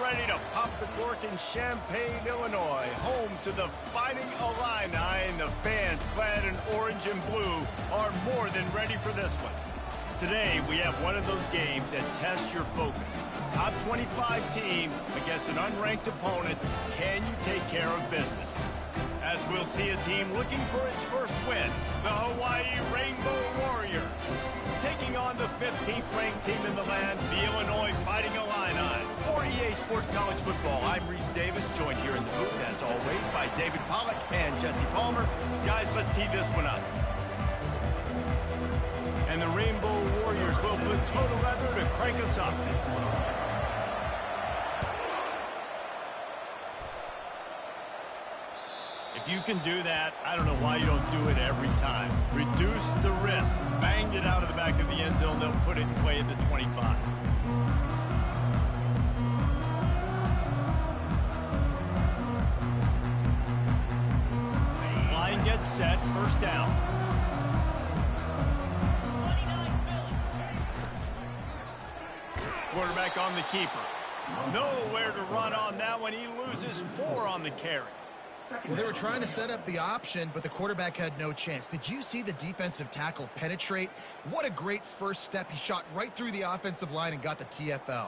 ready to pop the cork in Champaign, Illinois, home to the Fighting Illini, and the fans clad in orange and blue are more than ready for this one. Today, we have one of those games that tests your focus. Top 25 team against an unranked opponent. Can you take care of business? As we'll see a team looking for its first win, the Hawaii Rainbow Warriors, taking on the 15th ranked team in the land, the Illinois Fighting Illini. For EA Sports College Football, I'm Reese Davis, joined here in the booth, as always, by David Pollack and Jesse Palmer. Guys, let's tee this one up. And the Rainbow Warriors will put total leather to crank us up. If you can do that, I don't know why you don't do it every time. Reduce the risk. Banged it out of the back of the end zone. They'll put it in play at the 25. Line gets set. First down. Quarterback on the keeper. Nowhere to run on that one. He loses 4 on the carry. Well, they were trying to set up the option, but the quarterback had no chance. Did you see the defensive tackle penetrate? What a great first step. He shot right through the offensive line and got the TFL.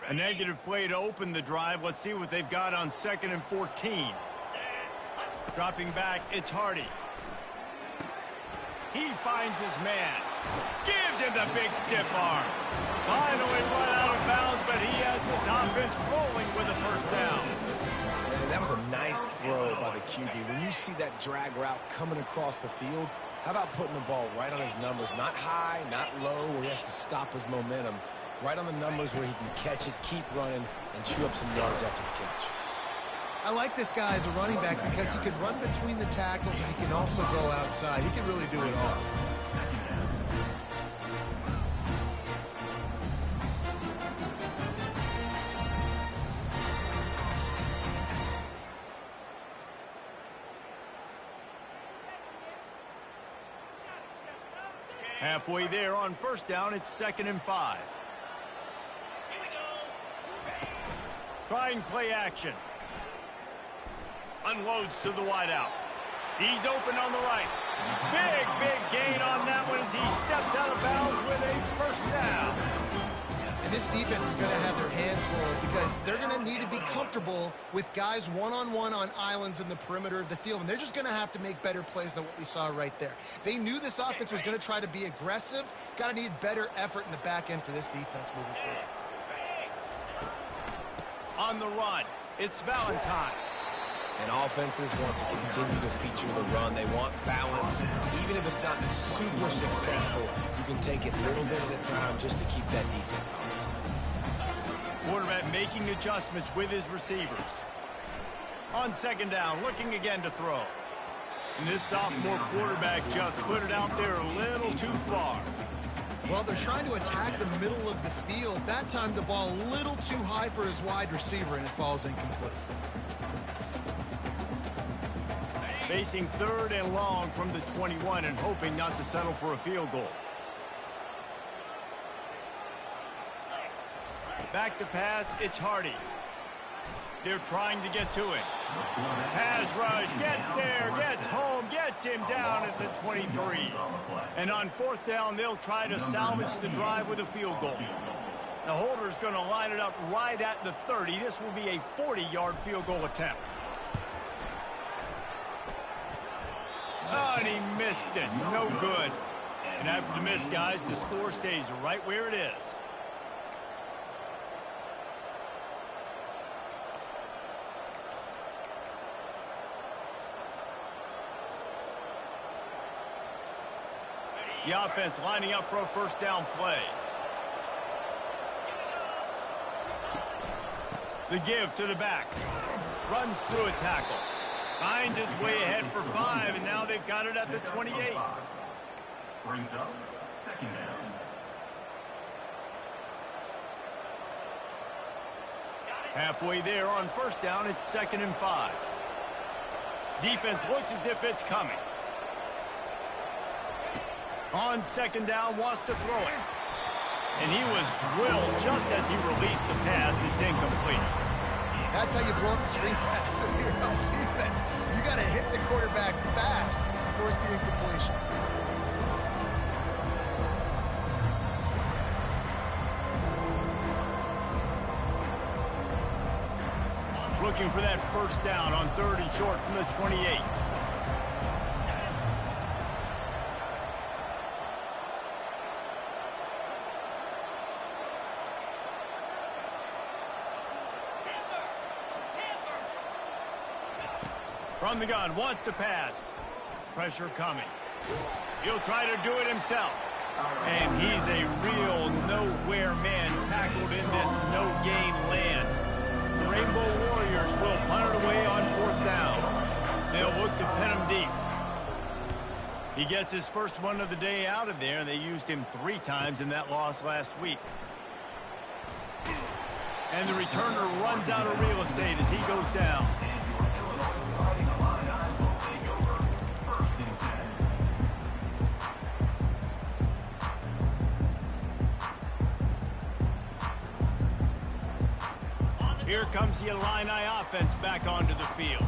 A negative play to open the drive. Let's see what they've got on 2nd and 14. Dropping back, it's Hardy. He finds his man. Gives him the big stiff arm. Finally run out of bounds, but he has this offense rolling with a first down. Man, that was a nice throw by the QB. When you see that drag route coming across the field, how about putting the ball right on his numbers? Not high, not low, where he has to stop his momentum. Right on the numbers where he can catch it, keep running, and chew up some yards after the catch. I like this guy as a running back because he can run between the tackles and he can also go outside. He can really do it all. Halfway there on first down, it's 2nd and 5. Trying play action. Unloads to the wideout. He's open on the right. Big gain on that one as he steps out of bounds with a first down. And this defense is going to have their hands full because they're going to need to be comfortable with guys one-on-one on islands in the perimeter of the field. And they're just going to have to make better plays than what we saw right there. They knew this offense was going to try to be aggressive. Got to need better effort in the back end for this defense moving forward. On the run, it's Valentine. And offenses want to continue to feature the run. They want balance. Even if it's not super successful, you can take it a little bit at a time just to keep that defense honest. Quarterback making adjustments with his receivers. On 2nd down, looking again to throw. And this sophomore quarterback just put it out there a little too far. Well, they're trying to attack the middle of the field. That time the ball a little too high for his wide receiver, and it falls incomplete. Facing 3rd and long from the 21 and hoping not to settle for a field goal. Back to pass, it's Hardy. They're trying to get to it. Pass rush, gets there, gets home, gets him down at the 23. And on 4th down, they'll try to salvage the drive with a field goal. The holder's going to line it up right at the 30. This will be a 40-yard field goal attempt. Oh, and he missed it. No good. And after the miss, guys, the score stays right where it is. The offense lining up for a first down play. The give to the back. Runs through a tackle. Finds his way ahead for 5, and now they've got it at the 28. Brings up 2nd down. Halfway there on first down, it's 2nd and 5. Defense looks as if it's coming. On 2nd down, wants to throw it. And he was drilled just as he released the pass. It's incomplete. That's how you blow up the screen pass if you're on defense. You got to hit the quarterback fast to force the incompletion. Looking for that first down on 3rd and short from the 28. From the gun, wants to pass. Pressure coming. He'll try to do it himself. And he's a real nowhere man tackled in this no-gain land. The Rainbow Warriors will punt it away on 4th down. They'll look to pin him deep. He gets his first one of the day out of there, and they used him 3 times in that loss last week. And the returner runs out of real estate as he goes down. Here comes the Illini offense back onto the field.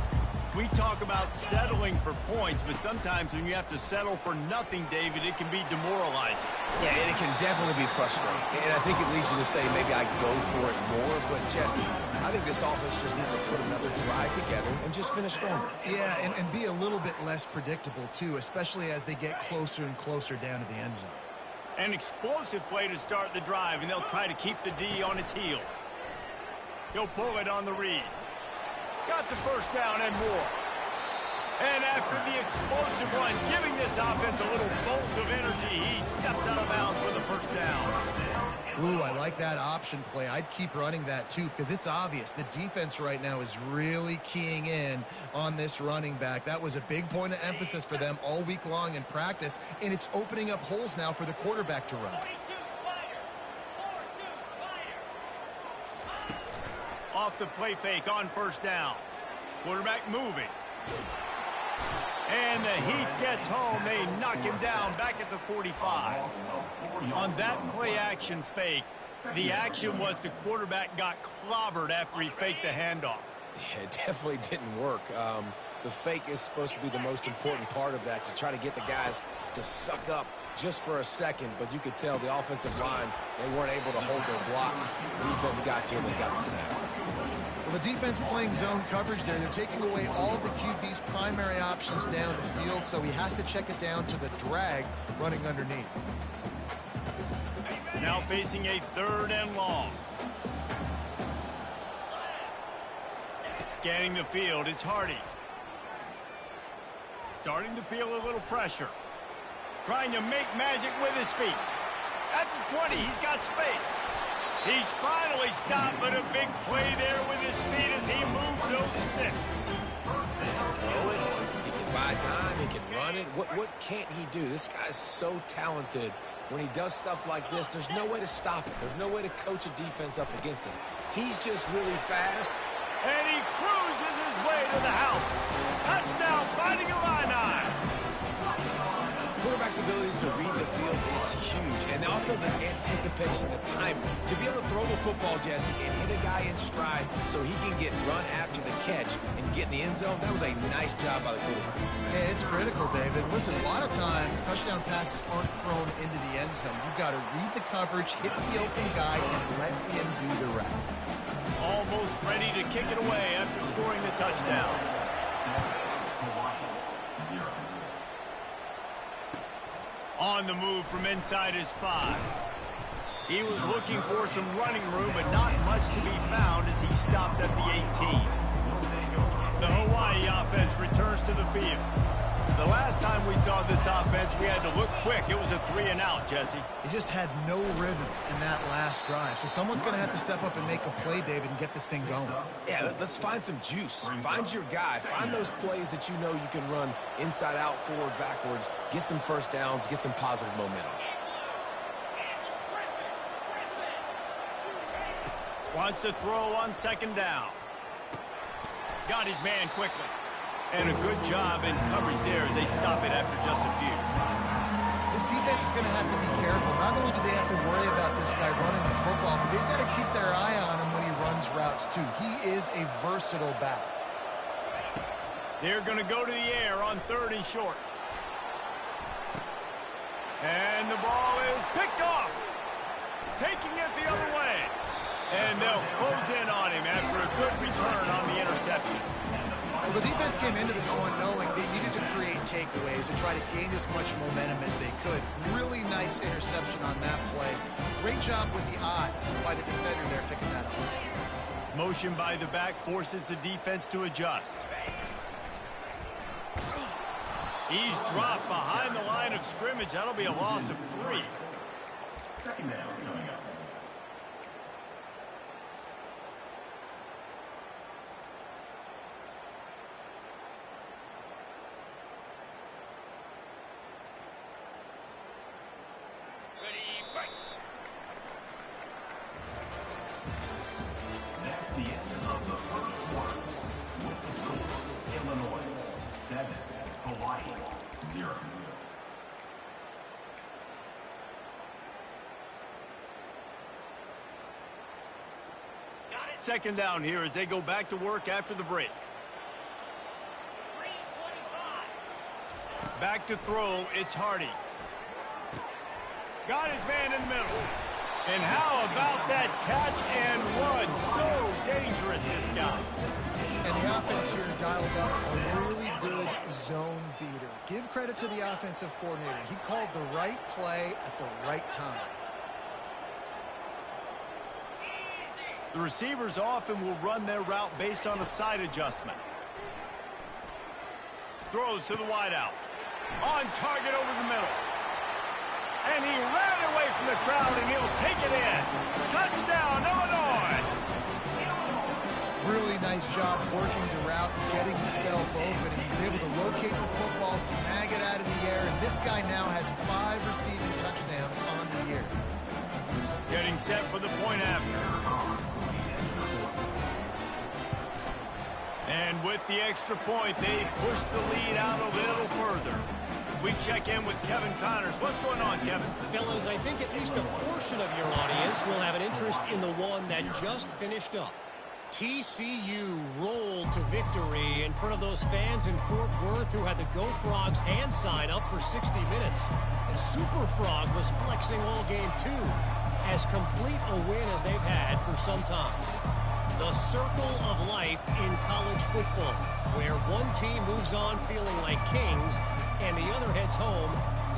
We talk about settling for points, but sometimes when you have to settle for nothing, David, it can be demoralizing. Yeah, and it can definitely be frustrating. And I think it leads you to say maybe I go for it more. But, Jesse, I think this offense just needs to put another drive together and just finish stronger. Yeah, and be a little bit less predictable, too, especially as they get closer and closer down to the end zone. An explosive play to start the drive, and they'll try to keep the D on its heels. He'll pull it on the read. Got the first down and more. And after the explosive run, giving this offense a little bolt of energy, he steps out of bounds with a first down. Ooh, I like that option play. I'd keep running that, too, because it's obvious. The defense right now is really keying in on this running back. That was a big point of emphasis for them all week long in practice, and it's opening up holes now for the quarterback to run. Off the play fake on first down. Quarterback moving. And the Heat gets home. They knock him down back at the 45. On that play action fake, the action was the quarterback got clobbered after he faked the handoff. Yeah, it definitely didn't work. The fake is supposed to be the most important part of that, to try to get the guys to suck up just for a second, but you could tell the offensive line, they weren't able to hold their blocks. Defense got to them and got the sack. Well, the defense playing zone coverage there. They're taking away all of the QB's primary options down the field, so he has to check it down to the drag running underneath. Now facing a 3rd and long. Scanning the field, it's Hardy. Starting to feel a little pressure. Trying to make magic with his feet. At the 20, he's got space. He's finally stopped, but a big play there with his feet as he moves those sticks. Throw it. He can buy time. He can run it. What can't he do? This guy's so talented. When he does stuff like this, there's no way to stop it. There's no way to coach a defense up against this. He's just really fast. And he cruises his way to the house. Touchdown, Fighting Illini. Quarterback's abilities to read the field is huge. And also the anticipation, the time. To be able to throw the football, Jesse, and hit a guy in stride so he can get run after the catch and get in the end zone, that was a nice job by the quarterback. Yeah, it's critical, David. Listen, a lot of times, touchdown passes aren't thrown into the end zone. You've got to read the coverage, hit the open guy, and let him do the rest. Almost ready to kick it away after scoring the touchdown. On the move from inside his 5. He was looking for some running room, but not much to be found as he stopped at the 18. The Hawaii offense returns to the field. The last time we saw this offense, we had to look quick. It was a 3-and-out, Jesse. He just had no rhythm in that last drive. So someone's going to have to step up and make a play, David, and get this thing going. Yeah, let's find some juice. Find your guy. Find those plays that you know you can run inside out, forward, backwards. Get some first downs. Get some positive momentum. Wants to throw on 2nd down. Got his man quickly. And a good job in coverage there as they stop it after just a few. This defense is going to have to be careful. Not only do they have to worry about this guy running the football, but they've got to keep their eye on him when he runs routes too. He is a versatile back. They're going to go to the air on 3rd and short. And the ball is picked off. Taking it the other way. And they'll close in on him after a good return on the interception. Well, the defense came into this one knowing they needed to create takeaways and try to gain as much momentum as they could. Really nice interception on that play. Great job with the eyes by the defender there picking that up. Motion by the back forces the defense to adjust. He's dropped behind the line of scrimmage. That'll be a loss of 3. Second down coming up. That's the end of the first quarter. With the score, Illinois 7, Hawaii 0. Second down here as they go back to work after the break. Back to throw, it's Hardy. Got his man in the middle. And how about that catch and run? So dangerous, this guy. And the offense here dialed up a really good zone beater. Give credit to the offensive coordinator. He called the right play at the right time. The receivers often will run their route based on a side adjustment. Throws to the wideout. On target over the middle. And he ran away from the crowd, and he'll take it in. Touchdown, Illinois! Really nice job working the route, getting himself open. He was able to locate the football, snag it out of the air, and this guy now has 5 receiving touchdowns on the year. Getting set for the point after. And with the extra point, they push the lead out a little further. We check in with Kevin Connors. What's going on, Kevin? Fellas, I think at least a portion of your audience will have an interest in the one that just finished up. TCU rolled to victory in front of those fans in Fort Worth who had the Go Frogs hand sign up for 60 minutes. And Super Frog was flexing all game too. As complete a win as they've had for some time. The circle of life in college football, where one team moves on feeling like kings and the other heads home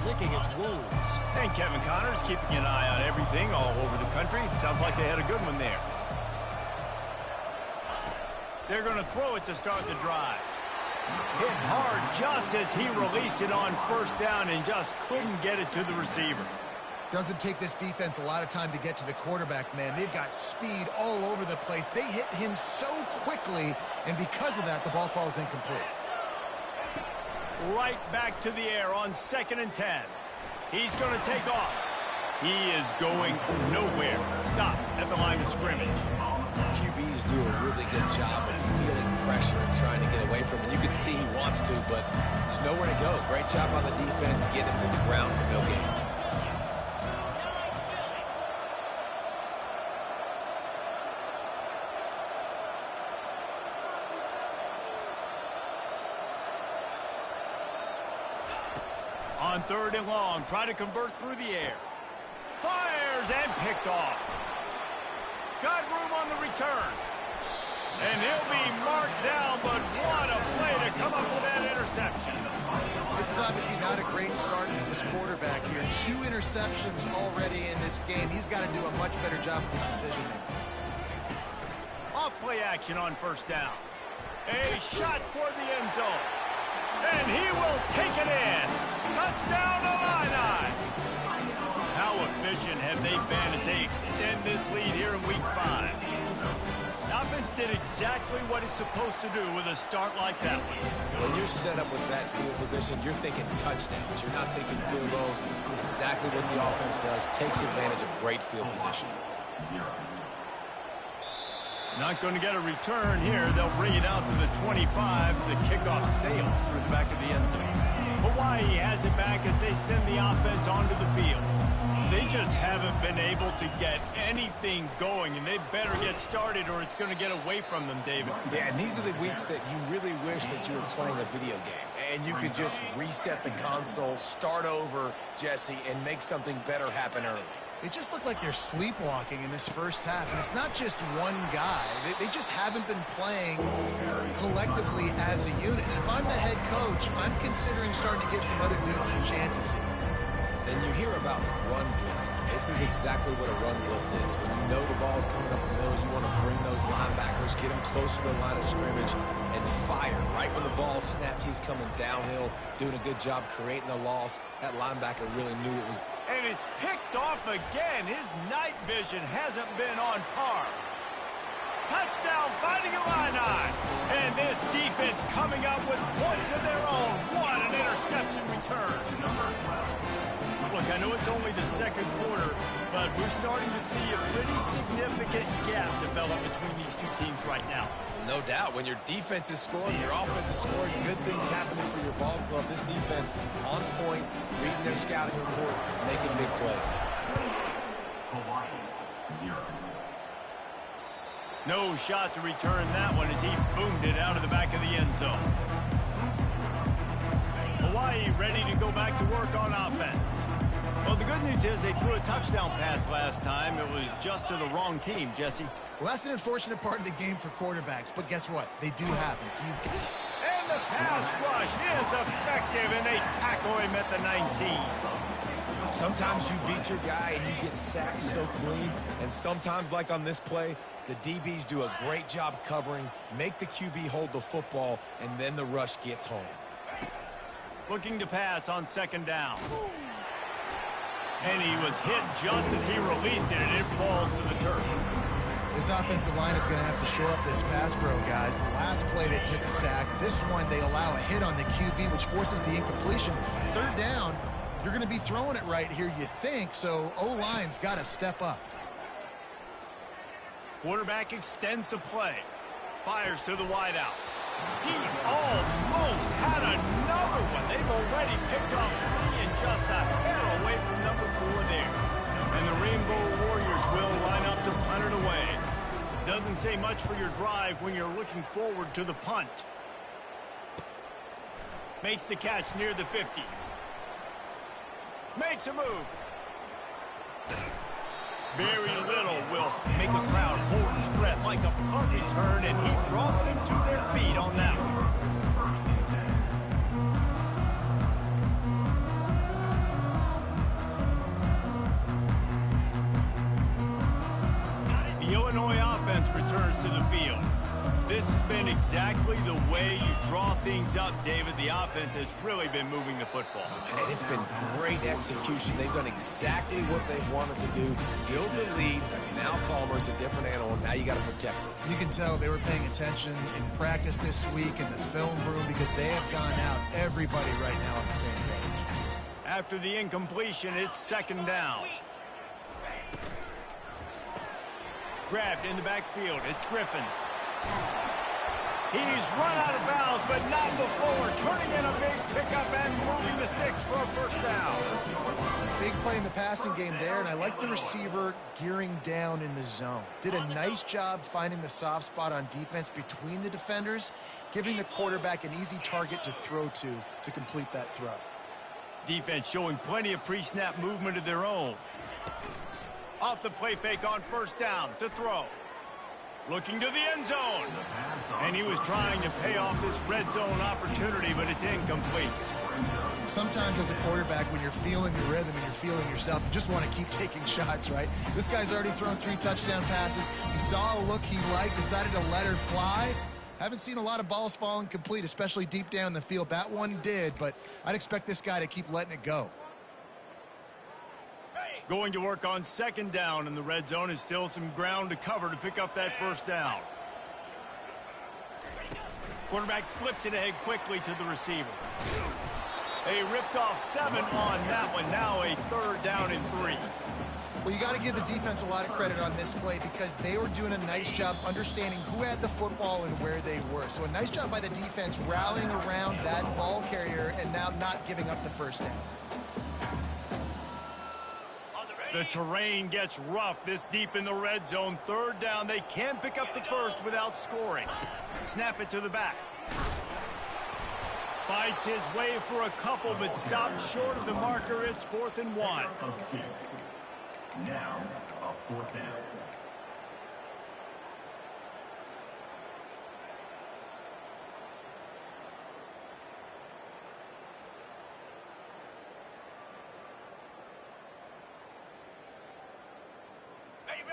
licking its wounds. And Kevin Connors keeping an eye on everything all over the country. Sounds like they had a good one there. They're going to throw it to start the drive. Hit hard just as he released it on first down and just couldn't get it to the receiver. Doesn't take this defense a lot of time to get to the quarterback, man. They've got speed all over the place. They hit him so quickly, and because of that, the ball falls incomplete. Right back to the air on 2nd and 10. He's going to take off. He is going nowhere. Stop at the line of scrimmage. QBs do a really good job of feeling pressure and trying to get away from it. You can see he wants to, but there's nowhere to go. Great job on the defense. Get him to the ground for no gain. On 3rd and long, try to convert through the air. Fires and picked off. Got room on the return. And he'll be marked down, but what a play to come up with that interception. This is obviously not a great start for this quarterback here. 2 interceptions already in this game. He's got to do a much better job with his decision-making. Off play action on 1st down. A shot toward the end zone. And he will take it in. Touchdown, Illini. How efficient have they been as they extend this lead here in Week 5? The offense did exactly what it's supposed to do with a start like that one. When you're set up with that field position, you're thinking touchdowns. You're not thinking field goals. It's exactly what the offense does. Takes advantage of great field position. Not going to get a return here. They'll bring it out to the 25 as the kickoff sails through the back of the end zone. Hawaii has it it back as they send the offense onto the field. They just haven't been able to get anything going, and they better get started or it's going to get away from them, David. Yeah, and these are the weeks that you really wish that you were playing a video game and you could just reset the console, start over, Jesse, and make something better happen early. They just look like they're sleepwalking in this first half, and it's not just one guy. They just haven't been playing collectively as a unit. If I'm the head coach, I'm considering starting to give some other dudes some chances here. And you hear about run blitzes. This is exactly what a run blitz is. When you know the ball's coming up the middle, you want to bring those linebackers, get them closer to the line of scrimmage, and fire. Right when the ball snapped, he's coming downhill, doing a good job creating the loss. That linebacker really knew it was. And it's picked off again. His night vision hasn't been on par. Touchdown, Fighting Illini. And this defense coming up with points of their own. What an interception return. Look, I know it's only the second quarter, but we're starting to see a pretty significant gap develop between these two teams right now. No doubt. When your defense is scoring, your offense is scoring, good things happening for your ball club. This defense on point, reading their scouting report, making big plays. Hawaii, 0. No shot to return that one as he boomed it out of the back of the end zone. Hawaii ready to go back to work on offense. Well, the good news is they threw a touchdown pass last time. It was just to the wrong team, Jesse. Well, that's an unfortunate part of the game for quarterbacks, but guess what? They do happen. So And the pass rush is effective, and they tackle him at the 19. Sometimes you beat your guy and you get sacked so clean, and sometimes, like on this play, the DBs do a great job covering, make the QB hold the football, and then the rush gets home. Looking to pass on second down. And he was hit just as he released it, and it falls to the turf. this offensive line is going to have to shore up this pass pro, guys. The last play they took a sack. This one they allow a hit on the QB, which forces the incompletion. Third down, you're going to be throwing it right here, you think, so O-line's got to step up. Quarterback extends the play. Fires to the wideout. He almost had another one. They've already picked off 3 and just a hair away from number 4 there. And the Rainbow Warriors will line up to punt it away. Doesn't say much for your drive when you're looking forward to the punt. Makes the catch near the 50. Makes a move. Very little will make a crowd hold its breath like a punt return, and he brought them to their feet on that one. The Illinois offense returns to the field. This has been exactly the way you draw things up, David. The offense has really been moving the football. And it's been great execution. They've done exactly what they've wanted to do. Build the lead. Now Palmer's a different animal. Now you got to protect it. You can tell they were paying attention in practice this week in the film room because they have gone out, everybody right now on the same page. After the incompletion, it's second down. Grabbed in the backfield. It's Griffin. He's run out of bounds, but not before turning in a big pickup and moving the sticks for a first down. Big play in the passing game there, and I like the receiver gearing down in the zone. Did a nice job finding the soft spot on defense between the defenders, giving the quarterback an easy target to throw to complete that throw. Defense showing plenty of pre-snap movement of their own. Off the play fake on first down to throw. Looking to the end zone. And he was trying to pay off this red zone opportunity, but it's incomplete. Sometimes as a quarterback, when you're feeling your rhythm and you're feeling yourself, you just want to keep taking shots, right? This guy's already thrown 3 touchdown passes. He saw a look he liked, decided to let her fly. Haven't seen a lot of balls falling complete, especially deep down the field. That one did, but I'd expect this guy to keep letting it go. Going to work on second down in the red zone is still some ground to cover to pick up that first down. Quarterback flips it ahead quickly to the receiver. They ripped off 7 on that one. Now a third down and 3. Well, you got to give the defense a lot of credit on this play because they were doing a nice job understanding who had the football and where they were. So a nice job by the defense rallying around that ball carrier, and now about not giving up the first down. The terrain gets rough this deep in the red zone. Third down, they can pick up the first without scoring. Snap it to the back. Fights his way for a couple, but stops short of the marker. It's 4th and 1. Now, a 4th down.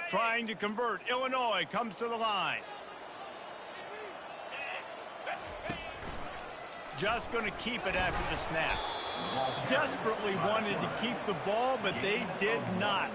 Trying to convert. Illinois comes to the line. Just going to keep it after the snap. Desperately wanted to keep the ball, but they did not.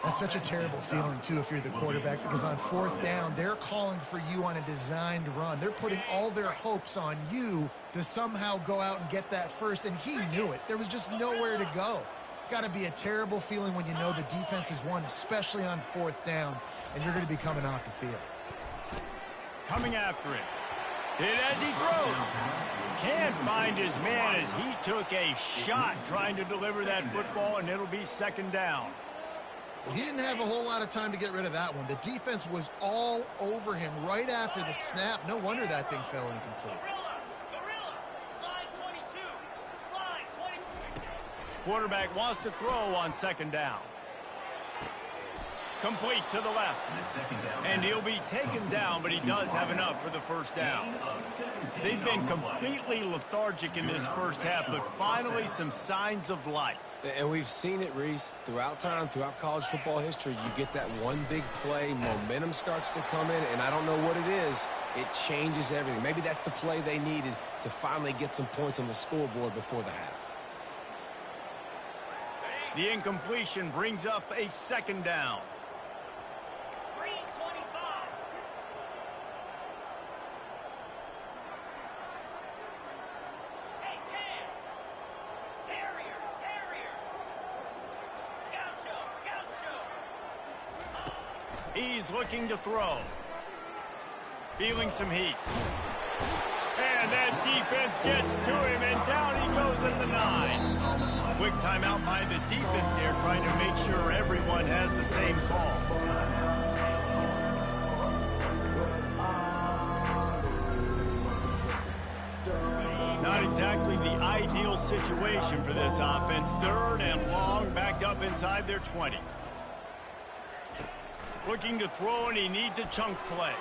That's such a terrible feeling, too, if you're the quarterback, because on 4th down, they're calling for you on a designed run. They're putting all their hopes on you to somehow go out and get that first, and he knew it. There was just nowhere to go. It's got to be a terrible feeling when you know the defense has won, especially on 4th down, and you're going to be coming off the field. Coming after it. Hit as he throws. Can't find his man as he took a shot trying to deliver that football, and it'll be 2nd down. Well, he didn't have a whole lot of time to get rid of that one. The defense was all over him right after the snap. No wonder that thing fell incomplete. Quarterback wants to throw on 2nd down. Complete to the left. And he'll be taken down, but he does have enough for the first down. They've been completely lethargic in this first half, but finally some signs of life. And we've seen it, Reese, throughout time, throughout college football history. You get that one big play, momentum starts to come in, and I don't know what it is. It changes everything. Maybe that's the play they needed to finally get some points on the scoreboard before the half. The incompletion brings up a 2nd down. He's looking to throw. Feeling some heat. And that defense gets to him, and down he goes at the 9. Quick timeout by the defense there, trying to make sure everyone has the same call. Not exactly the ideal situation for this offense. 3rd and long, backed up inside their 20. Looking to throw, and he needs a chunk play.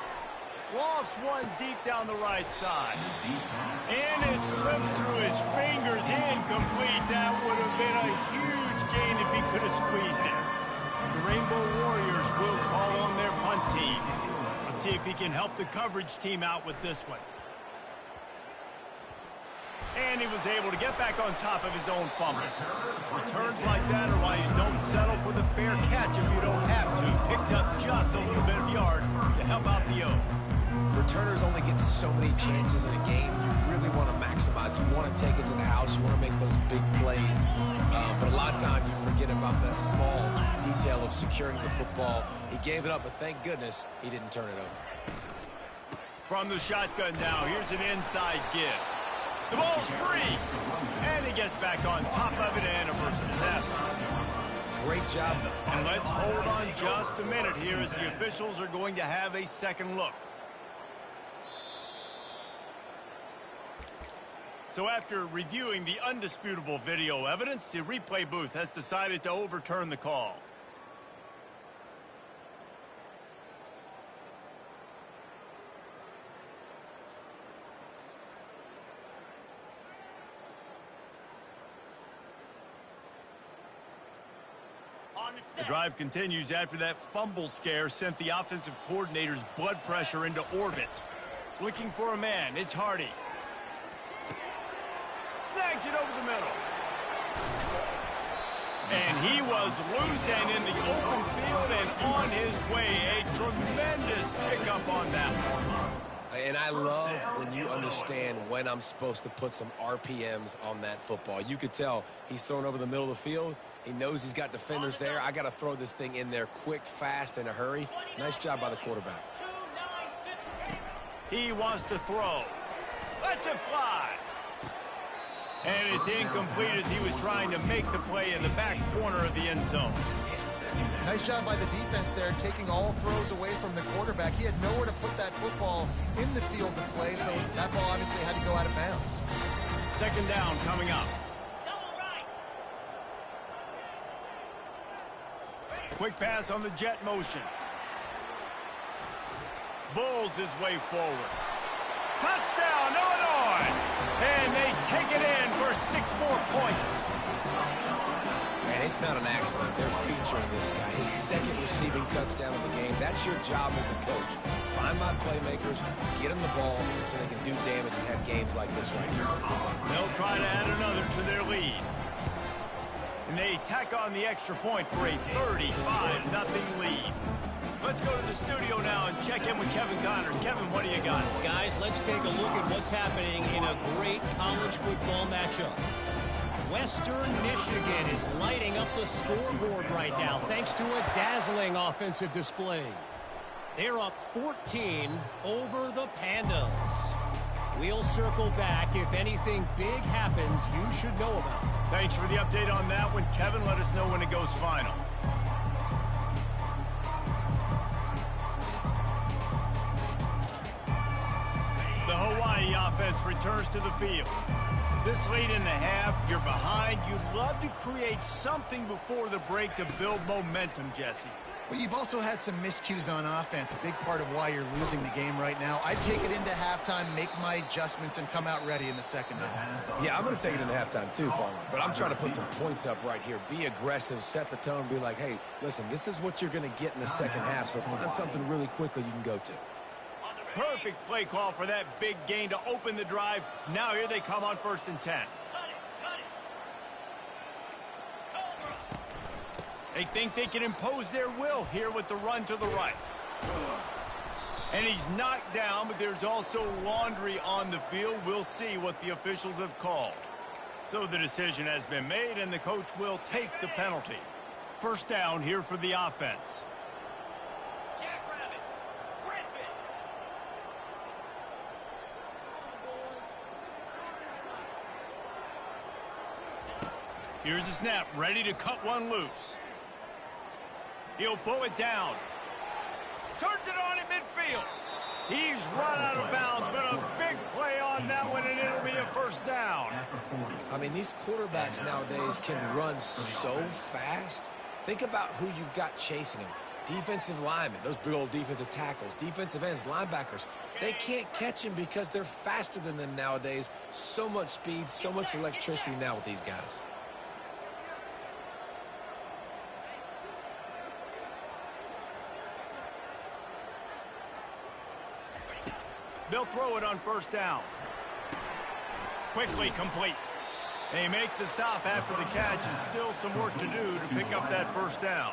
Lofts one deep down the right side. And it slips through his fingers, incomplete. That would have been a huge gain if he could have squeezed it. The Rainbow Warriors will call on their punt team. Let's see if he can help the coverage team out with this one. And he was able to get back on top of his own fumble. Returns like that are why you don't settle for the fair catch if you don't have to. Picks up just a little bit of yards to help out the O. Returners only get so many chances in a game. You really want to maximize. You want to take it to the house. You want to make those big plays. But a lot of times you forget about that small detail of securing the football. He gave it up, but thank goodness he didn't turn it over. From the shotgun now, here's an inside give. The ball's free, and he gets back on top of it, and a first disaster. Great job. And let's hold on just a minute here as the officials are going to have a second look. So after reviewing the undisputable video evidence, the replay booth has decided to overturn the call. The drive continues after that fumble scare sent the offensive coordinator's blood pressure into orbit. Looking for a man, it's Hardy. Snags it over the middle. And he was loose and in the open field and on his way. A tremendous pickup on that one. And I love when you understand when I'm supposed to put some RPMs on that football. You could tell he's thrown over the middle of the field. He knows he's got defenders there. I got to throw this thing in there quick, fast, in a hurry. Nice job by the quarterback. He wants to throw. Lets it fly. And it's incomplete as he was trying to make the play in the back corner of the end zone. Nice job by the defense there, taking all throws away from the quarterback. He had nowhere to put that football in the field to play, so that ball obviously had to go out of bounds. Second down coming up. Quick pass on the jet motion. Bulls his way forward. Touchdown, Illinois! And they take it in for 6 more points. Man, it's not an accident. They're featuring this guy. His second receiving touchdown of the game. That's your job as a coach. Find my playmakers, get them the ball so they can do damage and have games like this right here. They'll try to add another to their lead. And they tack on the extra point for a 35-0 lead. Let's go to the studio now and check in with Kevin Connors. Kevin, what do you got? Guys, let's take a look at what's happening in a great college football matchup. Western Michigan is lighting up the scoreboard right now thanks to a dazzling offensive display. They're up 14 over the Pandas. We'll circle back if anything big happens you should know about. Thanks for the update on that one, Kevin. Let us know when it goes final. The Hawaii offense returns to the field. This late in the half, you're behind. You'd love to create something before the break to build momentum, Jesse. But you've also had some miscues on offense, a big part of why you're losing the game right now. I'd take it into halftime, make my adjustments, and come out ready in the second half. Yeah, I'm going to take it into halftime too, Palmer. But I'm trying to put some points up right here. Be aggressive, set the tone, be like, hey, listen, this is what you're going to get in the second half, so find something really quickly you can go to. Perfect play call for that big gain to open the drive. Now here they come on 1st and 10. They think they can impose their will here with the run to the right. And he's knocked down, but there's also laundry on the field. We'll see what the officials have called. So the decision has been made, and the coach will take the penalty. First down here for the offense. Here's the snap, ready to cut one loose. He'll pull it down. Turns it on in midfield. He's run out of bounds, but a big play on that one, and it'll be a first down. I mean, these quarterbacks nowadays can run so fast. Think about who you've got chasing them. Defensive linemen, those big old defensive tackles, defensive ends, linebackers. They can't catch him because they're faster than them nowadays. So much speed, so much electricity now with these guys. They'll throw it on first down. Quickly complete. They make the stop after the catch, and still some work to do to pick up that first down.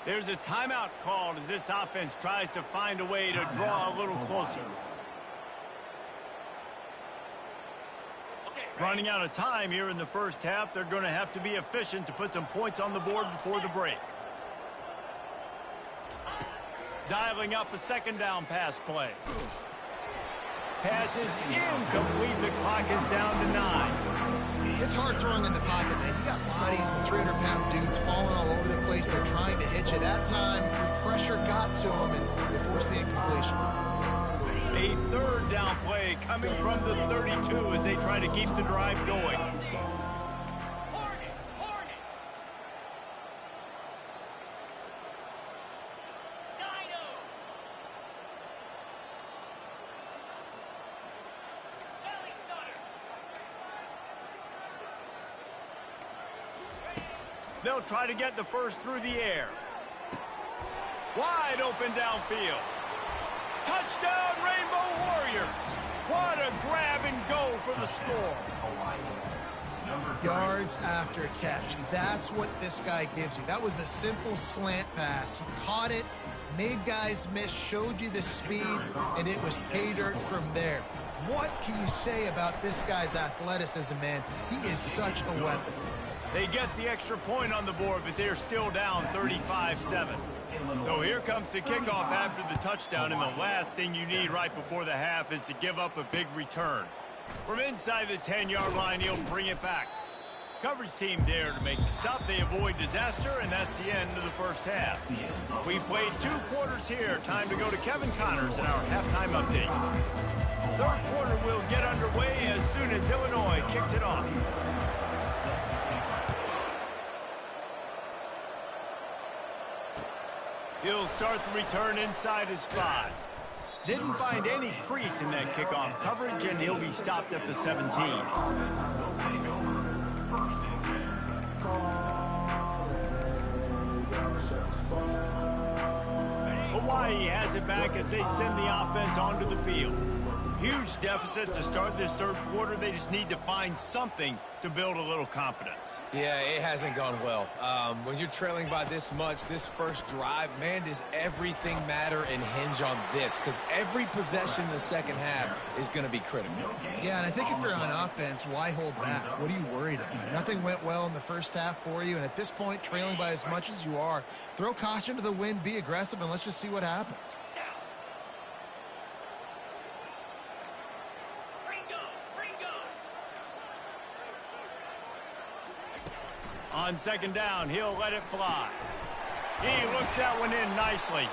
There's a timeout called as this offense tries to find a way to draw a little closer. Running out of time here in the first half, they're going to have to be efficient to put some points on the board before the break. Dialing up a second down pass play. Pass is incomplete. The clock is down to 9. It's hard throwing in the pocket, man. You got bodies and 300-pound dudes falling all over the place. They're trying to hit you. That time, your pressure got to them, and they forced the incompletion. A third down play coming from the 32 as they try to keep the drive going. They'll try to get the first through the air. Wide open downfield. Touchdown, Rainbow Warriors. What a grab and go for the score. Yards after catch. That's what this guy gives you. That was a simple slant pass. He caught it, made guys miss, showed you the speed, and it was pay dirt from there. What can you say about this guy's athleticism, man? He is such a weapon. They get the extra point on the board, but they're still down 35-7. So here comes the kickoff after the touchdown, and the last thing you need right before the half is to give up a big return. From inside the 10-yard line, he'll bring it back. Coverage team there to make the stop. They avoid disaster, and that's the end of the first half. We've played 2 quarters here. Time to go to Kevin Connors in our halftime update. Third quarter will get underway as soon as Illinois kicks it off. He'll start the return inside his 5. Didn't find any crease in that kickoff coverage, and he'll be stopped at the 17. Hawaii has it back as they send the offense onto the field. Huge deficit to start this third quarter. They just need to find something to build a little confidence. Yeah, it hasn't gone well. When you're trailing by this much, this first drive, man, does everything matter and hinge on this? Because every possession in the second half is going to be critical. Yeah, and I think if you're on offense, why hold back? What are you worried about? Nothing went well in the first half for you, and at this point, trailing by as much as you are, throw caution to the wind, be aggressive, and let's just see what happens. On second down, he'll let it fly. He looks that one in nicely.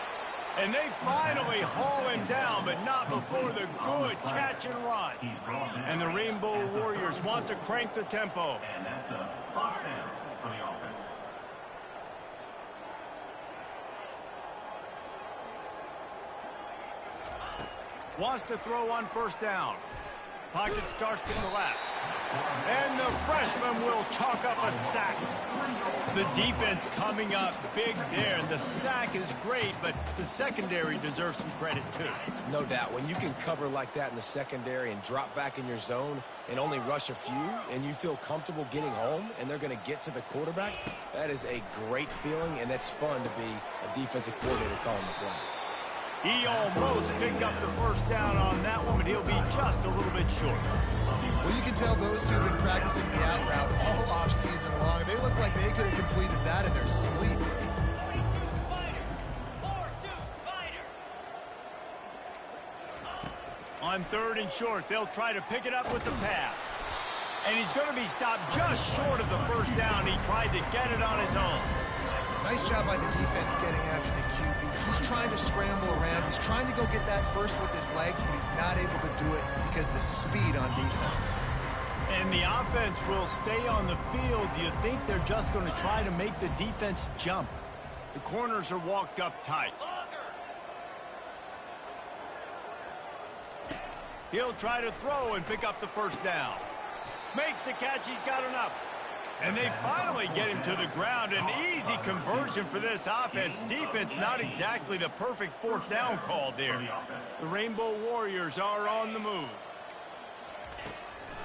And they finally haul him down, but not before the good catch and run. And the Rainbow Warriors want to crank the tempo. And that's a first down for the offense. Wants to throw on first down. Pocket starts to collapse. And the freshman will chalk up a sack. The defense coming up big there. And the sack is great, but the secondary deserves some credit too. No doubt. When you can cover like that in the secondary and drop back in your zone and only rush a few, and you feel comfortable getting home, and they're going to get to the quarterback, that is a great feeling, and that's fun to be a defensive coordinator calling the plays. He almost picked up the first down on that one, but he'll be just a little bit short. Well, you can tell those two have been practicing the out route all off season long. They look like they could have completed that in their sleep. On third and short, they'll try to pick it up with the pass. And he's going to be stopped just short of the first down. He tried to get it on his own. Nice job by the defense getting after the QB. He's trying to scramble around. He's trying to go get that first with his legs, but he's not able to do it because of the speed on defense. And the offense will stay on the field. Do you think they're just going to try to make the defense jump? The corners are walked up tight. He'll try to throw and pick up the first down. Makes the catch. He's got enough. And they finally get him to the ground. An easy conversion for this offense. Defense not exactly the perfect fourth down call there. The Rainbow Warriors are on the move.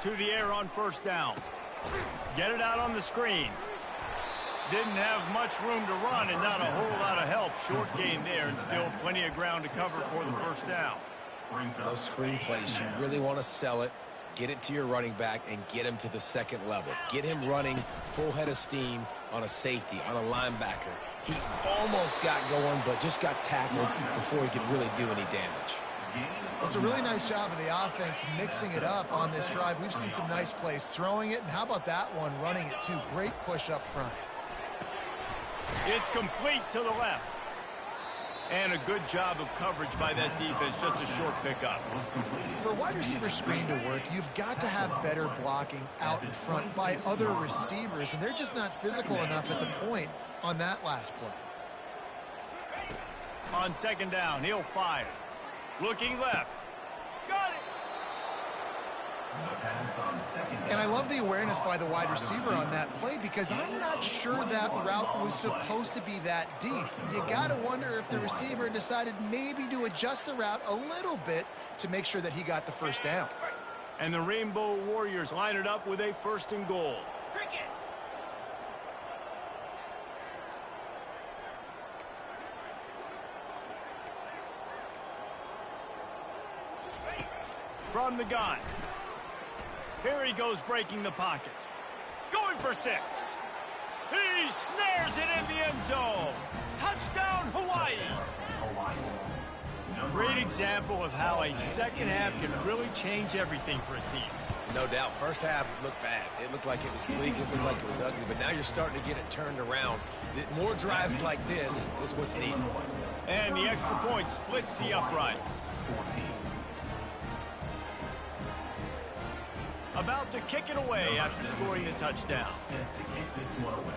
To the air on first down. Get it out on the screen. Didn't have much room to run and not a whole lot of help. Short gain there and still plenty of ground to cover for the first down. Those screen plays, you really want to sell it. Get it to your running back and get him to the second level. Get him running full head of steam on a safety, on a linebacker. He almost got going, but just got tackled before he could really do any damage. It's a really nice job of the offense mixing it up on this drive. We've seen some nice plays throwing it, and how about that one running it too? Great push up front. It's complete to the left. And a good job of coverage by that defense, just a short pickup. For a wide receiver screen to work, you've got to have better blocking out in front by other receivers, and they're just not physical enough at the point on that last play. On second down, he'll fire. Looking left. Got it! And I love the awareness by the wide receiver on that play because I'm not sure that route was supposed to be that deep. You got to wonder if the receiver decided maybe to adjust the route a little bit to make sure that he got the first down. And the Rainbow Warriors line it up with a first and goal. From the gun. Here he goes breaking the pocket. Going for 6. He snares it in the end zone. Touchdown, Hawaii. Great example of how a second half can really change everything for a team. No doubt. First half looked bad. It looked like it was bleak. It looked like it was ugly. But now you're starting to get it turned around. More drives like this is what's needed. And the extra point splits the uprights. 14. About to kick it away after scoring a touchdown. Set to kick this one away.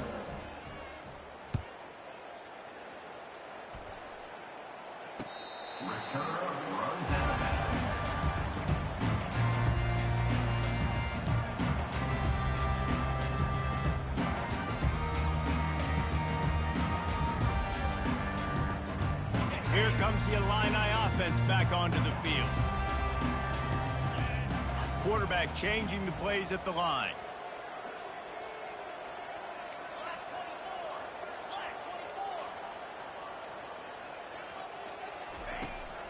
Returner runs out of bounds. Here comes the Illini offense back onto the field. Quarterback changing the plays at the line.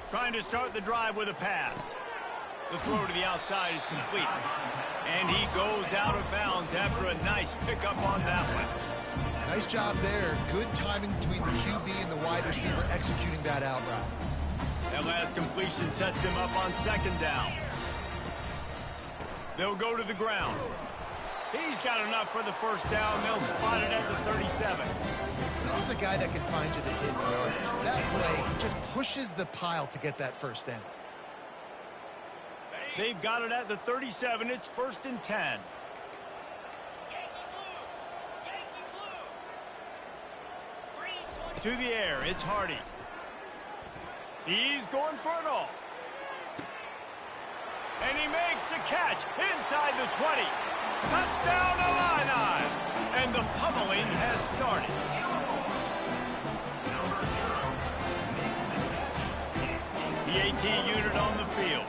Trying to start the drive with a pass. The throw to the outside is complete. And he goes out of bounds after a nice pickup on that one. Nice job there. Good timing between the QB and the wide receiver executing that out route. That last completion sets him up on second down. They'll go to the ground. He's got enough for the first down. They'll spot it at the 37. This is a guy that can find you the hidden yardage. That play just pushes the pile to get that first down. They've got it at the 37. It's 1st and 10. To the air, it's Hardy. He's going for it all. And he makes the catch inside the 20. Touchdown, Illini! And the pummeling has started. The AT unit on the field.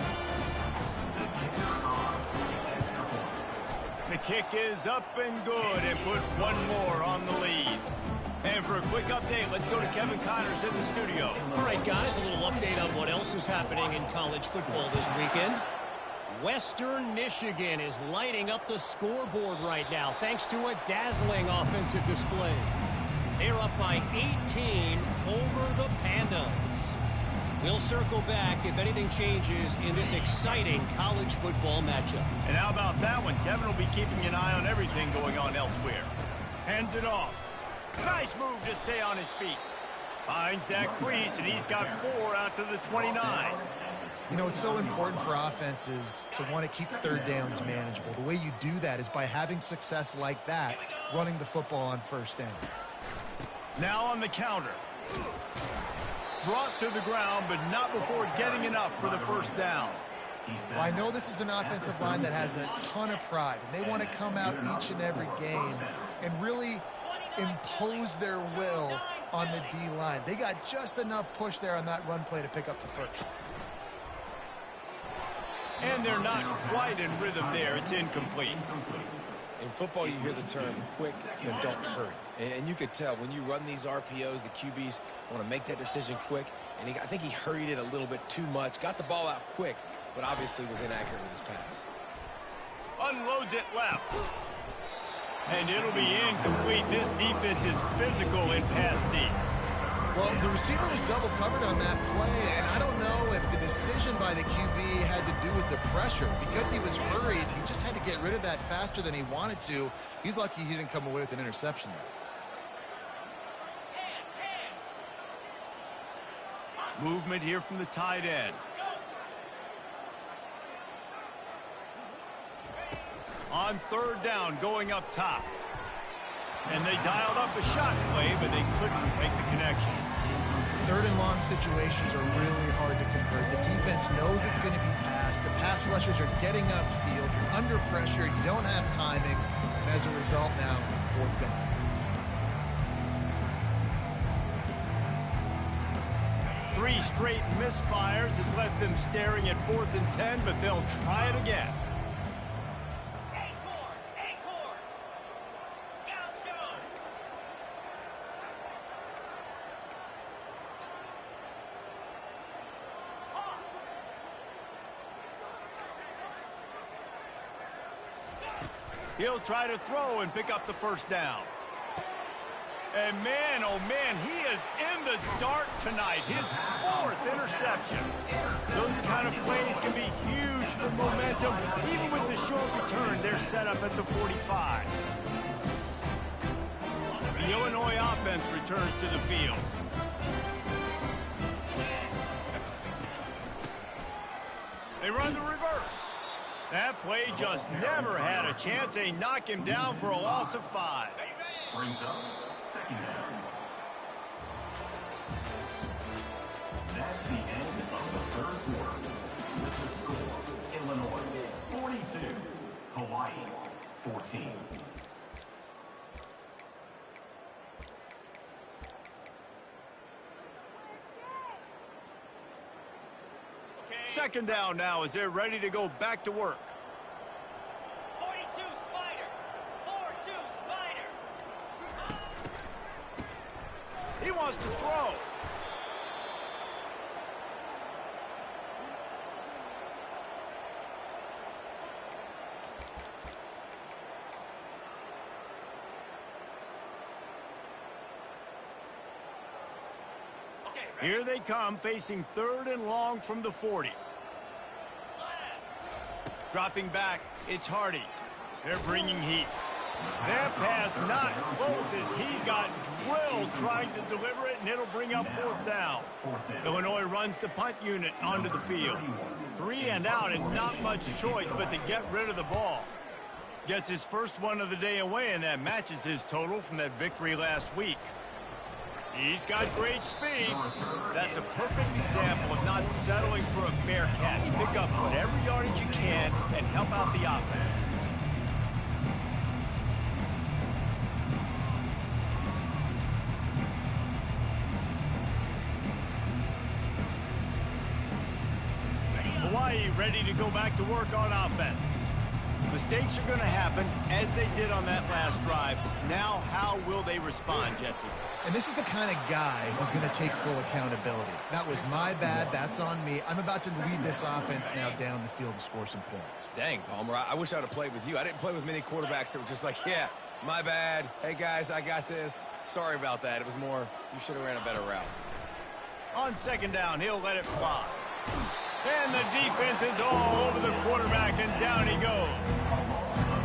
The kick is up and good and put one more on the lead. And for a quick update, let's go to Kevin Connors in the studio. All right, guys, a little update on what else is happening in college football this weekend. Western Michigan is lighting up the scoreboard right now thanks to a dazzling offensive display. They're up by 18 over the Pandas. We'll circle back if anything changes in this exciting college football matchup. And how about that one? Kevin will be keeping an eye on everything going on elsewhere. Hands it off. Nice move to stay on his feet. Finds that crease, and he's got 4 out to the 29. You know, it's so important for offenses to want to keep third downs manageable. The way you do that is by having success like that, running the football on first down. Now on the counter. Brought to the ground, but not before getting enough for the first down. Well, I know this is an offensive line that has a ton of pride, and they want to come out each and every game and really impose their will on the D-line. They got just enough push there on that run play to pick up the first. And they're not quite in rhythm there. It's incomplete. In football, you hear the term quick, but don't hurry. And you could tell when you run these RPOs, the QBs want to make that decision quick. And I think he hurried it a little bit too much. Got the ball out quick, but obviously was inaccurate with his pass. Unloads it left. And it'll be incomplete. This defense is physical in pass deep. Well, the receiver was double covered on that play, and I don't know if the decision by the QB had to do with the pressure. Because he was hurried, he just had to get rid of that faster than he wanted to. He's lucky he didn't come away with an interception there. Movement here from the tight end. On third down, going up top. And they dialed up a shot play, but they couldn't make the connection. Third and long situations are really hard to convert. The defense knows it's going to be passed. The pass rushers are getting upfield. You're under pressure. You don't have timing. And as a result now, fourth down. Three straight misfires has left them staring at 4th and 10, but they'll try it again. He'll try to throw and pick up the first down. And man, oh man, he is in the dark tonight. His 4th interception. Those kind of plays can be huge for momentum. Even with the short return, they're set up at the 45. The Illinois offense returns to the field. They run the reverse. That play just never had a chance. They knock him down for a loss of 5. Brings up second down. That's the end of the third quarter. With the score, Illinois 42, Hawaii 14. Second down now as they're ready to go back to work. 42 Spider. 4-2 Spider. He wants to throw. Here they come, facing 3rd and long from the 40. Dropping back, it's Hardy. They're bringing heat. That pass not close as he got drilled trying to deliver it, and it'll bring up 4th down. Illinois runs the punt unit onto the field. 3 and out and not much choice but to get rid of the ball. Gets his first one of the day away, and that matches his total from that victory last week. He's got great speed. That's a perfect example of not settling for a fair catch. Pick up whatever yardage you can and help out the offense. Hawaii ready to go back to work on offense. Mistakes are going to happen, as they did on that last drive. Now, how will they respond, Jesse? And this is the kind of guy who's going to take full accountability. That was my bad. That's on me. I'm about to lead this offense now down the field and score some points. Dang, Palmer, I wish I would have played with you. I didn't play with many quarterbacks that were just like, yeah, my bad. Hey, guys, I got this. Sorry about that. It was more, you should have ran a better route. On second down, he'll let it fly. And the defense is all over the quarterback, and down he goes.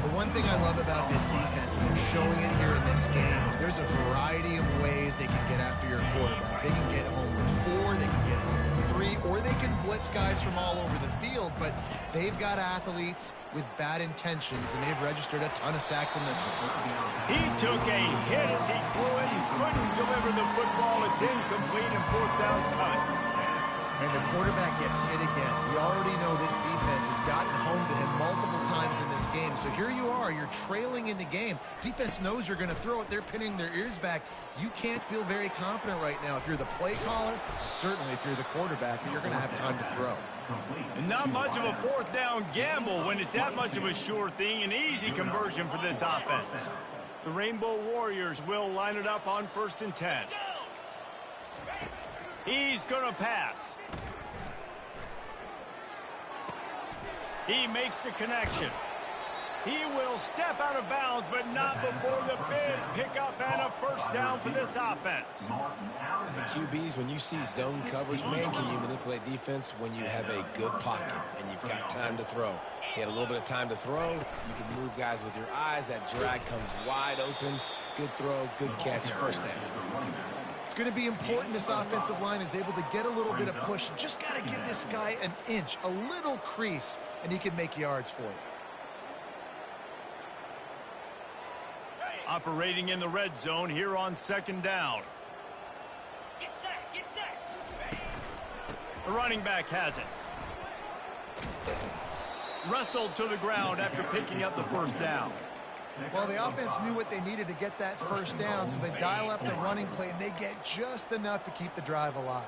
The one thing I love about this defense, and they're showing it here in this game, is there's a variety of ways they can get after your quarterback. They can get home with 4, they can get home with 3, or they can blitz guys from all over the field, but they've got athletes with bad intentions, and they've registered a ton of sacks in this one. He took a hit as he threw it and couldn't deliver the football. It's incomplete, and 4th down's coming. And the quarterback gets hit again. We already know this defense has gotten home to him multiple times in this game. So here you are, you're trailing in the game. Defense knows you're going to throw it. They're pinning their ears back. You can't feel very confident right now if you're the play caller, certainly if you're the quarterback, that you're going to have time to throw. And not much of a 4th down gamble when it's that much of a sure thing. An easy conversion for this offense. The Rainbow Warriors will line it up on 1st and 10. He's going to pass. He makes the connection. He will step out of bounds, but not before the big pickup and a 1st down for this offense. The QBs, when you see zone coverage, man, can you manipulate defense when you have a good pocket and you've got time to throw. He had a little bit of time to throw. You can move guys with your eyes. That drag comes wide open. Good throw, good catch, 1st down. It's going to be important this offensive line is able to get a little bit of push. Just got to give this guy an inch, a little crease, and he can make yards for you. Operating in the red zone here on 2nd down. Get set, get set. The running back has it. Wrestled to the ground after picking up the 1st down. Well, the offense knew what they needed to get that 1st down, so they dial up the running play, and they get just enough to keep the drive alive.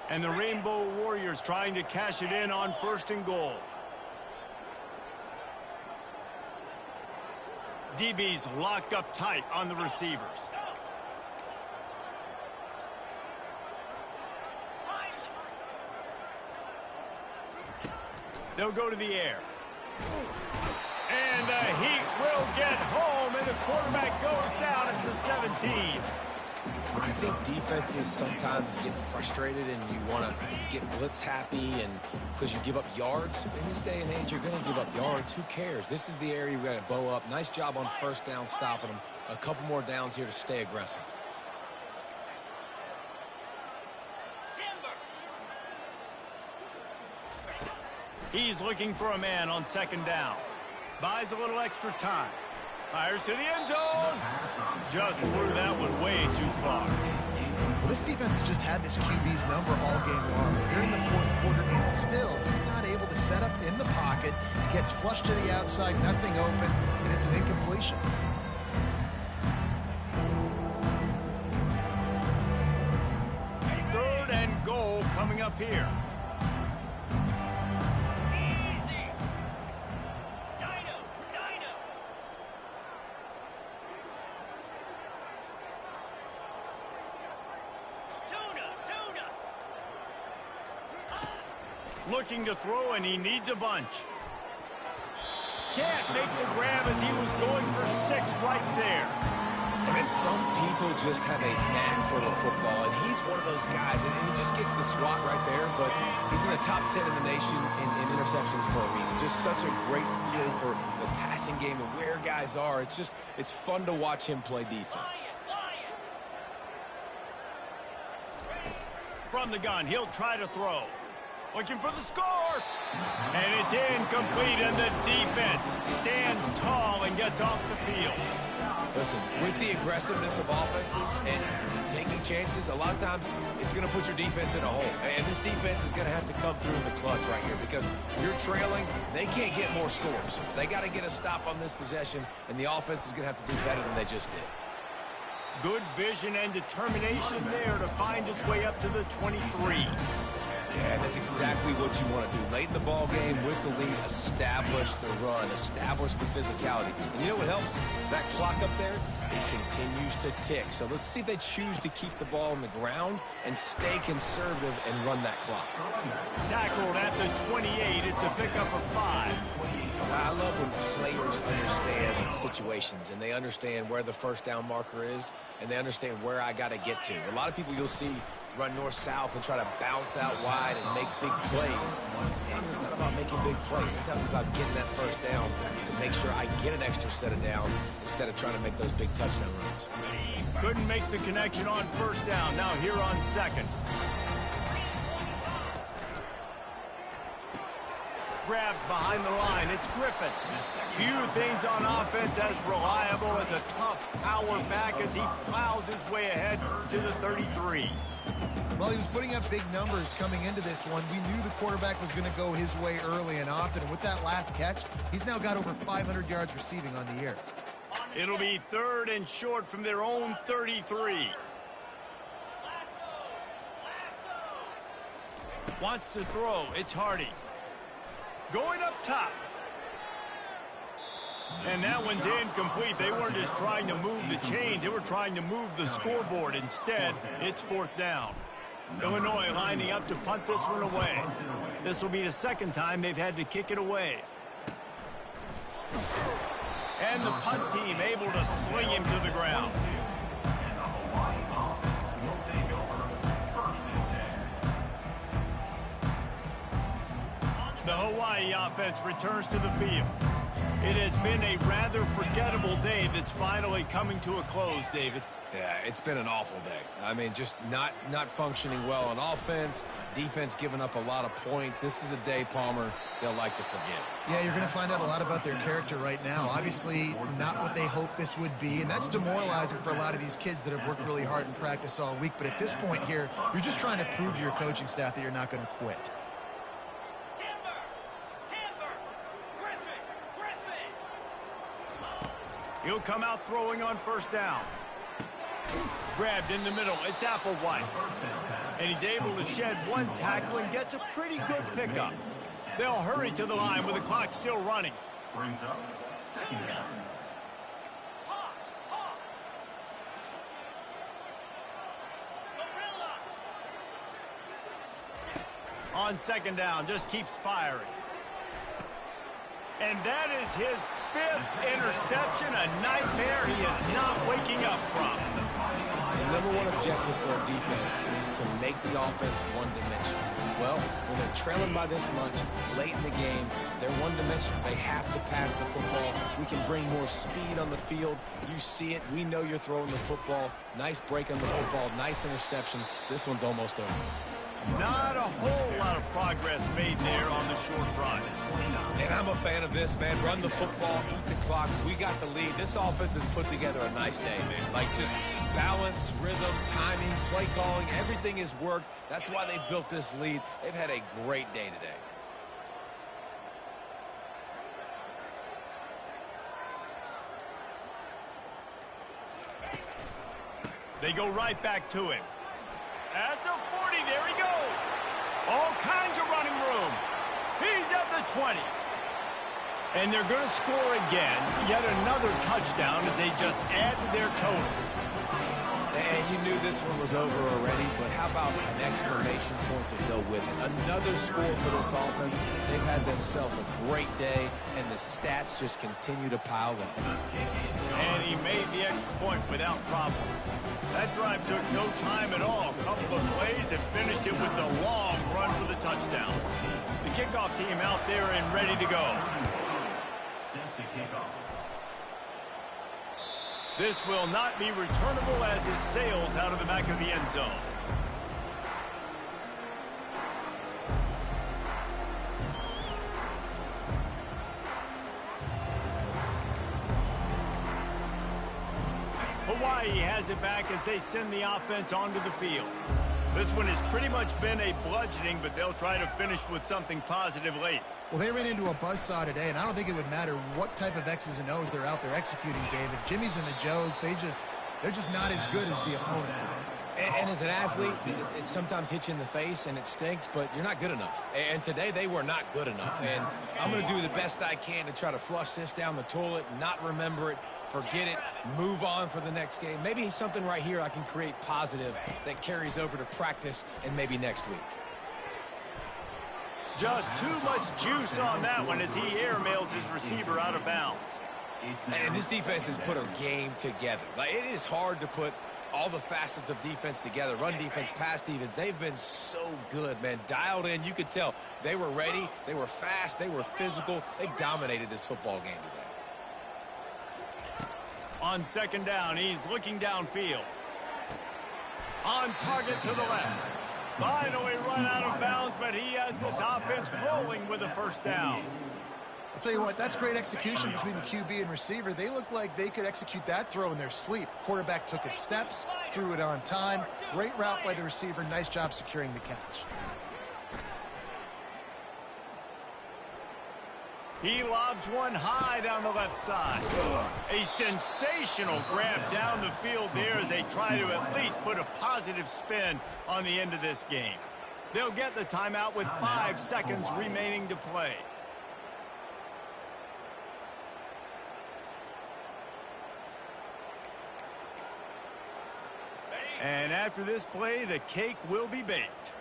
And the Rainbow Warriors trying to cash it in on 1st and goal. DB's locked up tight on the receivers. They'll go to the air. And the Heat will get home, and the quarterback goes down at the 17. I think defenses sometimes get frustrated and you want to get blitz happy and because you give up yards. In this day and age, you're going to give up yards. Who cares? This is the area we got to bow up. Nice job on first down stopping them. A couple more downs here to stay aggressive. He's looking for a man on second down. Buys a little extra time. Fires to the end zone. Just threw that one way too far. Well, this defense has just had this QB's number all game long. We're in the fourth quarter, and still he's not able to set up in the pocket. He gets flushed to the outside, nothing open, and it's an incompletion. Third and goal coming up here. Looking to throw, and he needs a bunch. Can't make the grab as he was going for 6 right there. And then some people just have a knack for the football, and he's one of those guys, and he just gets the swat right there, but he's in the top 10 in the nation in interceptions for a reason. Just such a great feel for the passing game and where guys are. It's fun to watch him play defense. From the gun, he'll try to throw. Looking for the score. And it's incomplete, and the defense stands tall and gets off the field. Listen, with the aggressiveness of offenses and taking chances, a lot of times it's going to put your defense in a hole. And this defense is going to have to come through in the clutch right here because you're trailing. They can't get more scores. They got to get a stop on this possession, and the offense is going to have to do better than they just did. Good vision and determination there to find his way up to the 23. Yeah, that's exactly what you want to do. Late in the ball game with the lead, establish the run, establish the physicality. And you know what helps? That clock up there, it continues to tick. So let's see if they choose to keep the ball on the ground and stay conservative and run that clock. Tackled at the 28. It's a pickup of 5. I love when players understand situations and they understand where the first down marker is and they understand where I got to get to. A lot of people you'll see run north-south and try to bounce out wide and make big plays. This game is not about making big plays. Sometimes it's about getting that first down to make sure I get an extra set of downs instead of trying to make those big touchdown runs. Couldn't make the connection on first down. Now here on second. Grabbed behind the line. It's Griffin. Few things on offense as reliable as a tough power back as he plows his way ahead to the 33. Well, he was putting up big numbers coming into this one. We knew the quarterback was going to go his way early and often. And with that last catch, he's now got over 500 yards receiving on the year. It'll be third and short from their own 33. Wants to throw. It's Hardy. Going up top. And that one's incomplete. They weren't just trying to move the chains. They were trying to move the scoreboard. Instead, it's fourth down. Illinois lining up to punt this one away. This will be the second time they've had to kick it away. And the punt team able to sling him to the ground. The Hawaii offense returns to the field. It has been a rather forgettable day that's finally coming to a close, David. Yeah, it's been an awful day. I mean, just not functioning well on offense, defense giving up a lot of points. This is a day, Palmer, they'll like to forget. Yeah, you're going to find out a lot about their character right now. Obviously, not what they hoped this would be, and that's demoralizing for a lot of these kids that have worked really hard in practice all week. But at this point here, you're just trying to prove to your coaching staff that you're not going to quit. He'll come out throwing on first down. Grabbed in the middle. It's Applewhite. And he's able to shed one tackle and gets a pretty good pickup. They'll hurry to the line with the clock still running. Brings up second down. On second down, just keeps firing. And that is his 5th interception, a nightmare he is not waking up from. The number one objective for a defense is to make the offense one-dimensional. Well, when they're trailing by this much late in the game, they're one-dimensional. They have to pass the football. We can bring more speed on the field. You see it. We know you're throwing the football. Nice break on the football. Nice interception. This one's almost over. Not a whole lot of progress made there on the short run. And I'm a fan of this, man. Run the football, eat the clock. We got the lead. This offense has put together a nice day, man. Like just balance, rhythm, timing, play calling, everything has worked. That's why they built this lead. They've had a great day today. They go right back to him. At the 40, there he goes. All kinds of running room. He's at the 20. And they're going to score again. Yet another touchdown as they just add to their total. And you knew this one was over already, but how about an exclamation point to go with it? Another score for this offense. They've had themselves a great day, and the stats just continue to pile up. And he made the extra point without problem. That drive took no time at all. A couple of plays and finished it with the long run for the touchdown. The kickoff team out there and ready to go. Set to kickoff. This will not be returnable as it sails out of the back of the end zone. Hawaii has it back as they send the offense onto the field. This one has pretty much been a bludgeoning, but they'll try to finish with something positive late. Well, they ran into a buzzsaw today, and I don't think it would matter what type of X's and O's they're out there executing, David. Jimmy's and the Joes, they're just not as good as the opponent today. And as an athlete, it sometimes hits you in the face and it stinks, but you're not good enough. And today they were not good enough. And I'm going to do the best I can to try to flush this down the toilet, not remember it, forget it, move on for the next game. Maybe something right here I can create positive that carries over to practice and maybe next week. Just too much juice on that one as he airmails his receiver out of bounds. And this defense has put a game together. Like, it is hard to put all the facets of defense together. Run defense, pass defense. They've been so good, man. Dialed in. You could tell they were ready. They were fast. They were physical. They dominated this football game today. On second down, he's looking downfield. On target to the left. Finally run out of bounds, but he has this offense rolling with a first down. I'll tell you what, that's great execution between the QB and receiver. They look like they could execute that throw in their sleep. Quarterback took his steps, threw it on time. Great route by the receiver. Nice job securing the catch. He lobs one high down the left side. A sensational grab down the field there as they try to at least put a positive spin on the end of this game. They'll get the timeout with 5 seconds remaining to play. And after this play, the cake will be baked.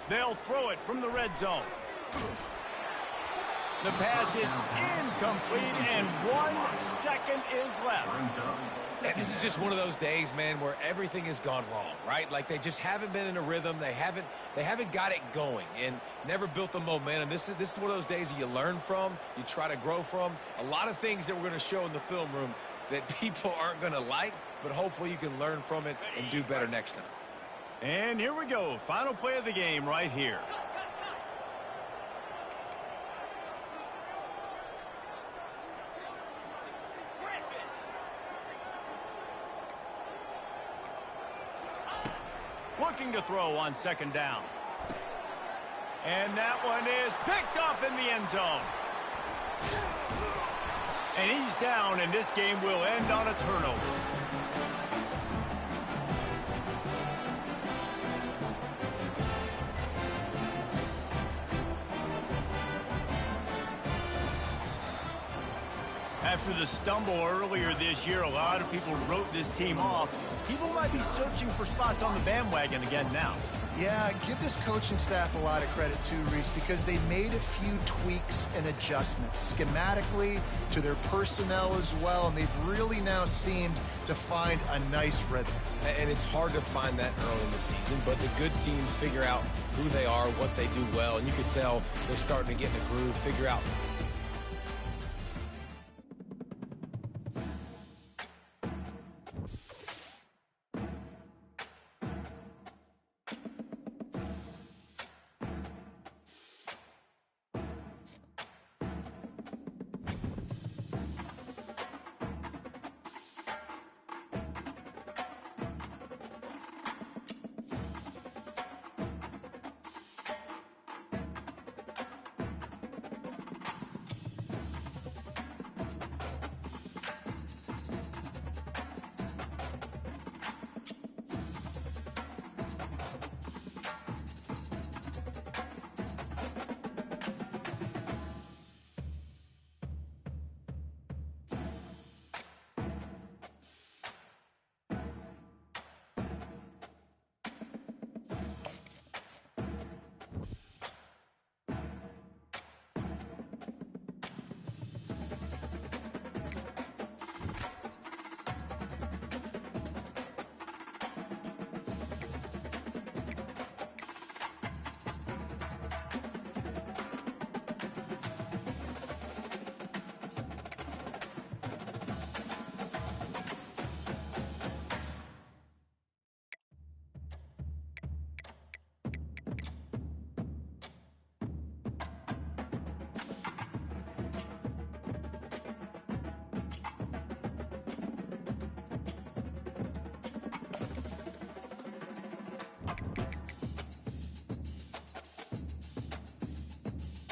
They'll throw it from the red zone. The pass is incomplete, and 1 second is left. And this is just one of those days, man, where everything has gone wrong, right? Like they just haven't been in a rhythm. They haven't got it going and never built the momentum. This is one of those days that you learn from, you try to grow from. A lot of things that we're going to show in the film room that people aren't going to like, but hopefully you can learn from it and do better next time. And here we go. Final play of the game right here. Looking to throw on second down. And that one is picked off in the end zone. And he's down, and this game will end on a turnover. After the stumble earlier this year, a lot of people wrote this team off. People might be searching for spots on the bandwagon again now. Yeah, give this coaching staff a lot of credit too, Reese, because they made a few tweaks and adjustments schematically to their personnel as well, and they've really now seemed to find a nice rhythm. And it's hard to find that early in the season, but the good teams figure out who they are, what they do well, and you could tell they're starting to get in a groove, figure out